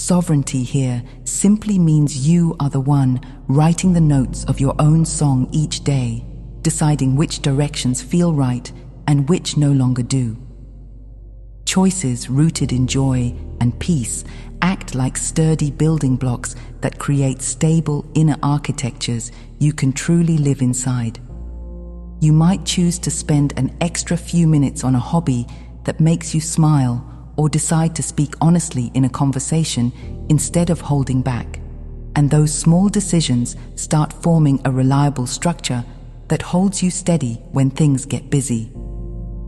Sovereignty here simply means you are the one writing the notes of your own song each day, deciding which directions feel right and which no longer do. Choices rooted in joy and peace act like sturdy building blocks that create stable inner architectures you can truly live inside. You might choose to spend an extra few minutes on a hobby that makes you smile, or decide to speak honestly in a conversation instead of holding back. And those small decisions start forming a reliable structure that holds you steady when things get busy.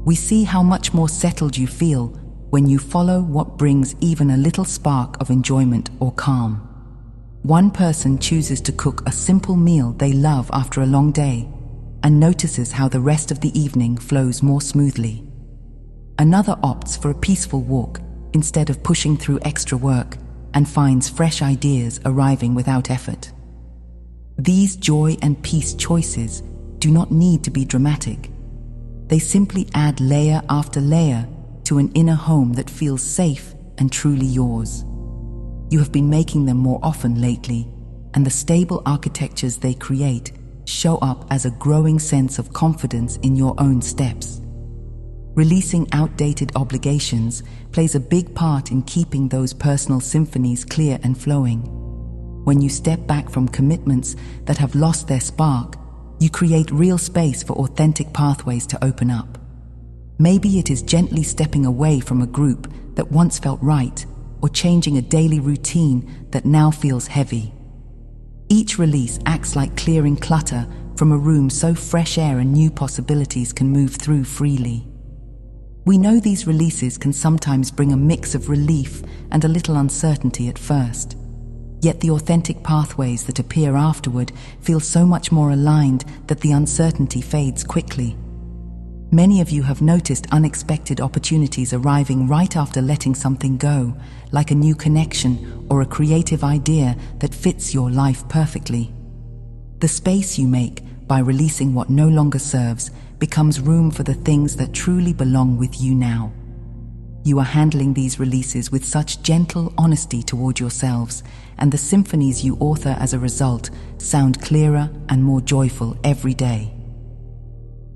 We see how much more settled you feel when you follow what brings even a little spark of enjoyment or calm. One person chooses to cook a simple meal they love after a long day and notices how the rest of the evening flows more smoothly. Another opts for a peaceful walk instead of pushing through extra work and finds fresh ideas arriving without effort. These joy and peace choices do not need to be dramatic. They simply add layer after layer to an inner home that feels safe and truly yours. You have been making them more often lately, and the stable architectures they create show up as a growing sense of confidence in your own steps. Releasing outdated obligations plays a big part in keeping those personal symphonies clear and flowing. When you step back from commitments that have lost their spark, you create real space for authentic pathways to open up. Maybe it is gently stepping away from a group that once felt right, or changing a daily routine that now feels heavy. Each release acts like clearing clutter from a room so fresh air and new possibilities can move through freely. We know these releases can sometimes bring a mix of relief and a little uncertainty at first. Yet the authentic pathways that appear afterward feel so much more aligned that the uncertainty fades quickly. Many of you have noticed unexpected opportunities arriving right after letting something go, like a new connection or a creative idea that fits your life perfectly. The space you make by releasing what no longer serves becomes room for the things that truly belong with you now. You are handling these releases with such gentle honesty toward yourselves, and the symphonies you author as a result sound clearer and more joyful every day.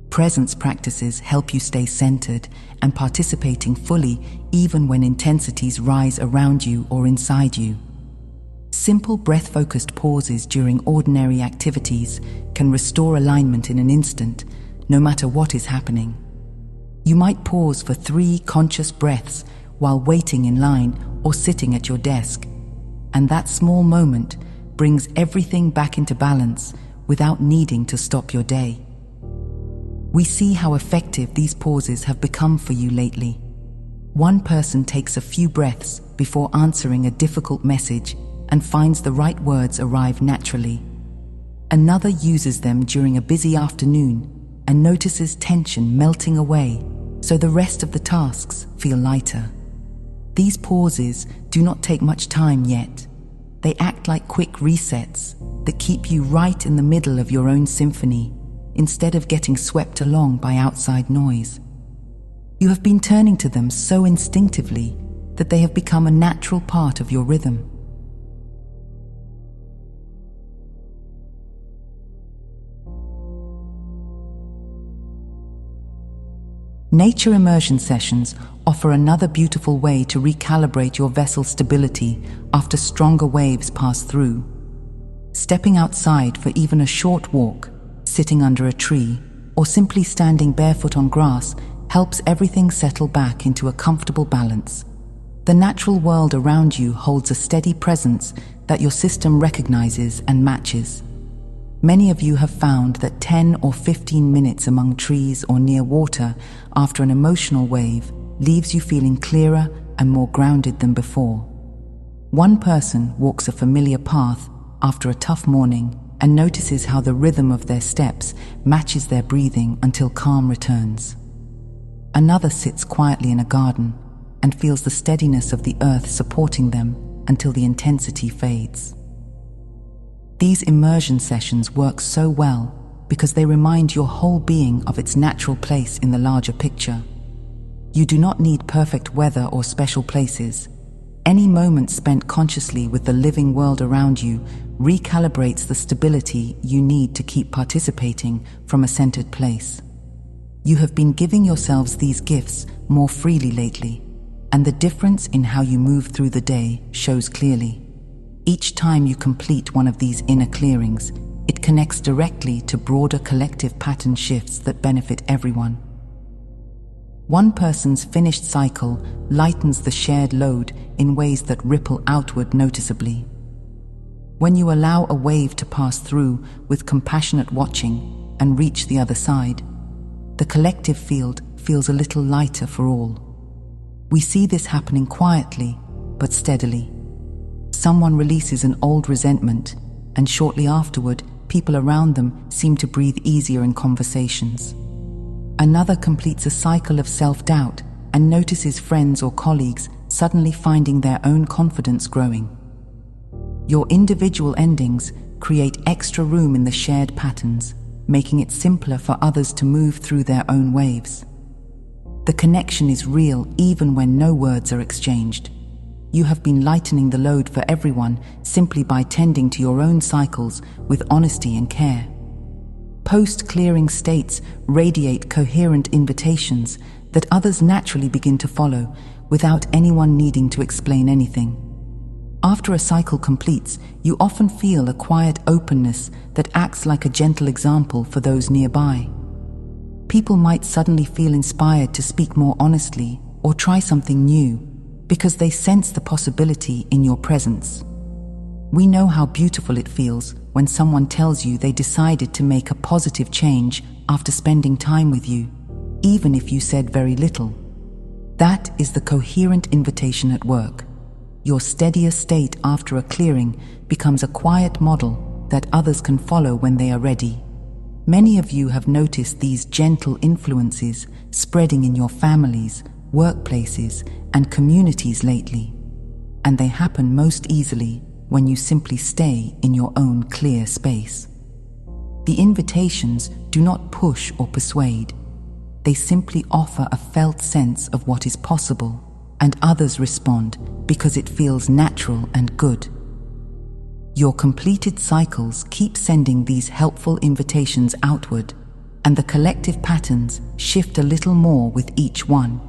Presence practices help you stay centered and participating fully even when intensities rise around you or inside you. Simple breath-focused pauses during ordinary activities can restore alignment in an instant, no matter what is happening. You might pause for 3 conscious breaths while waiting in line or sitting at your desk, and that small moment brings everything back into balance without needing to stop your day. We see how effective these pauses have become for you lately. One person takes a few breaths before answering a difficult message and finds the right words arrive naturally. Another uses them during a busy afternoon and notices tension melting away, so the rest of the tasks feel lighter. These pauses do not take much time yet. They act like quick resets that keep you right in the middle of your own symphony, instead of getting swept along by outside noise. You have been turning to them so instinctively that they have become a natural part of your rhythm. Nature immersion sessions offer another beautiful way to recalibrate your vessel's stability after stronger waves pass through. Stepping outside for even a short walk, sitting under a tree, or simply standing barefoot on grass helps everything settle back into a comfortable balance. The natural world around you holds a steady presence that your system recognizes and matches. Many of you have found that 10 or 15 minutes among trees or near water after an emotional wave leaves you feeling clearer and more grounded than before. One person walks a familiar path after a tough morning and notices how the rhythm of their steps matches their breathing until calm returns. Another sits quietly in a garden and feels the steadiness of the earth supporting them until the intensity fades. These immersion sessions work so well because they remind your whole being of its natural place in the larger picture. You do not need perfect weather or special places. Any moment spent consciously with the living world around you recalibrates the stability you need to keep participating from a centered place. You have been giving yourselves these gifts more freely lately, and the difference in how you move through the day shows clearly. Each time you complete one of these inner clearings, it connects directly to broader collective pattern shifts that benefit everyone. One person's finished cycle lightens the shared load in ways that ripple outward noticeably. When you allow a wave to pass through with compassionate watching and reach the other side, the collective field feels a little lighter for all. We see this happening quietly but steadily. Someone releases an old resentment, and shortly afterward, people around them seem to breathe easier in conversations. Another completes a cycle of self-doubt and notices friends or colleagues suddenly finding their own confidence growing. Your individual endings create extra room in the shared patterns, making it simpler for others to move through their own waves. The connection is real even when no words are exchanged. You have been lightening the load for everyone simply by tending to your own cycles with honesty and care. Post-clearing states radiate coherent invitations that others naturally begin to follow without anyone needing to explain anything. After a cycle completes, you often feel a quiet openness that acts like a gentle example for those nearby. People might suddenly feel inspired to speak more honestly or try something new because they sense the possibility in your presence. We know how beautiful it feels when someone tells you they decided to make a positive change after spending time with you, even if you said very little. That is the coherent invitation at work. Your steadier state after a clearing becomes a quiet model that others can follow when they are ready. Many of you have noticed these gentle influences spreading in your families, workplaces, and communities lately, and they happen most easily when you simply stay in your own clear space. The invitations do not push or persuade. They simply offer a felt sense of what is possible, and others respond because it feels natural and good. Your completed cycles keep sending these helpful invitations outward, and the collective patterns shift a little more with each one.